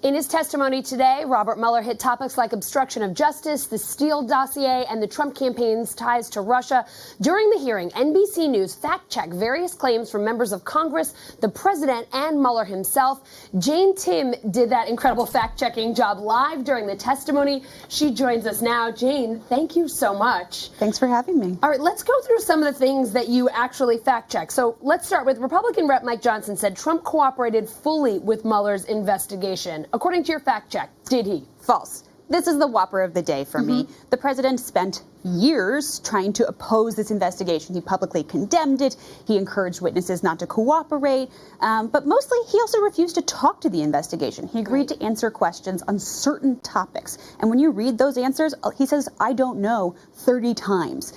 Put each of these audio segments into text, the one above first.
In his testimony today, Robert Mueller hit topics like obstruction of justice, the Steele dossier, and the Trump campaign's ties to Russia. During the hearing, NBC News fact-checked various claims from members of Congress, the president, and Mueller himself. Jane Timm did that incredible fact-checking job live during the testimony. She joins us now. Jane, thank you so much. Thanks for having me. All right, let's go through some of the things that you actually fact-checked. So let's start with Republican Rep. Mike Johnson said Trump cooperated fully with Mueller's investigation. According to your fact check, did he? False. This is the whopper of the day for me. The president spent years trying to oppose this investigation. He publicly condemned it. He encouraged witnesses not to cooperate. But mostly, he also refused to talk to the investigation. He agreed to answer questions on certain topics. And when you read those answers, he says, I don't know, 30 times.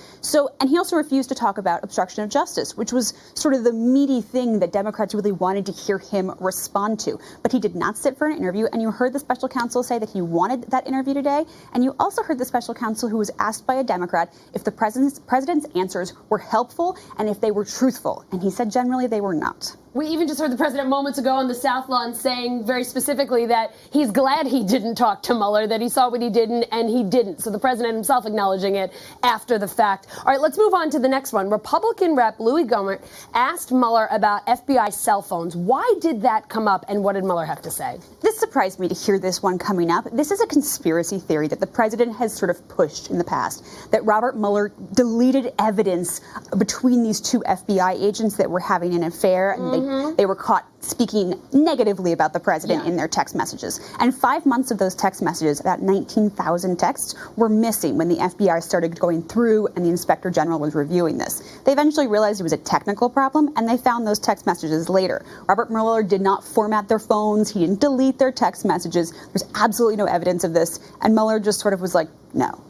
And he also refused to talk about obstruction of justice, which was sort of the meaty thing that Democrats really wanted to hear him respond to. But he did not sit for an interview. And you heard the special counsel say that he wanted that interview today. And you also heard the special counsel who was asked by a Democrat if the president's answers were helpful and if they were truthful. And he said generally they were not. We even just heard the president moments ago on the South Lawn saying very specifically that he's glad he didn't talk to Mueller, that he saw what he didn't and he didn't. So the president himself acknowledging it after the fact. All right, let's move on to the next one. Republican Rep. Louis Gohmert asked Mueller about FBI cell phones. Why did that come up and what did Mueller have to say? This surprised me to hear this one coming up. This is a conspiracy theory that the president has sort of pushed in the past, that Robert Mueller deleted evidence between these two FBI agents that were having an affair, and they were caught speaking negatively about the president in their text messages. And 5 months of those text messages, about 19,000 texts, were missing when the FBI started going through and the inspector general was reviewing this. They eventually realized it was a technical problem, and they found those text messages later. Robert Mueller did not format their phones. He didn't delete their text messages. There's absolutely no evidence of this. And Mueller just sort of was like, no.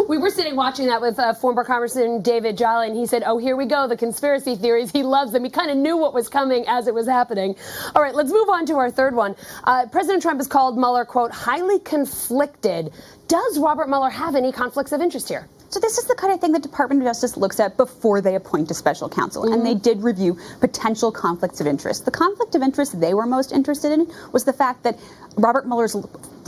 We were sitting watching that with former Congressman David Jolly, and he said, oh, here we go, the conspiracy theories. He loves them. He kind of knew what was coming as it was happening. All right, let's move on to our third one. President Trump has called Mueller, quote, highly conflicted. Does Robert Mueller have any conflicts of interest here? So this is the kind of thing the Department of Justice looks at before they appoint a special counsel, and they did review potential conflicts of interest. The conflict of interest they were most interested in was the fact that Robert Mueller's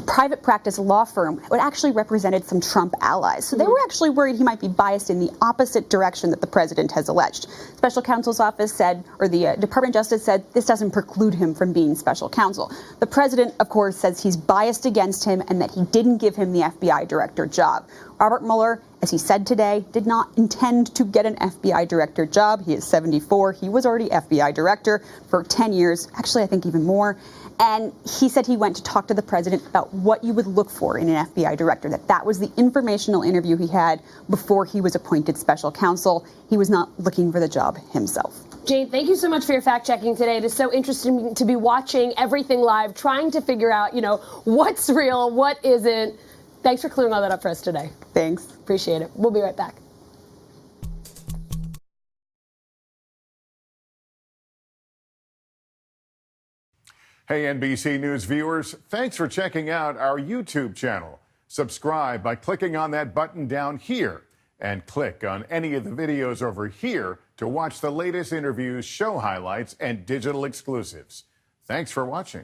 private practice law firm would actually represented some Trump allies. So they were actually worried he might be biased in the opposite direction that the president has alleged. Special counsel's office said, or the Department of Justice said, this doesn't preclude him from being special counsel. The president, of course, says he's biased against him and that he didn't give him the FBI director job. Robert Mueller, as he said today, did not intend to get an FBI director job. He is 74. He was already FBI director for 10 years, actually, I think even more. And he said he went to talk to the president about what you would look for in an FBI director, that was the informational interview he had before he was appointed special counsel. He was not looking for the job himself. Jane, thank you so much for your fact-checking today. It is so interesting to be watching everything live, trying to figure out, what's real, what isn't. Thanks for clearing all that up for us today. Thanks. Appreciate it. We'll be right back. Hey, NBC News viewers, thanks for checking out our YouTube channel. Subscribe by clicking on that button down here and click on any of the videos over here to watch the latest interviews, show highlights, and digital exclusives. Thanks for watching.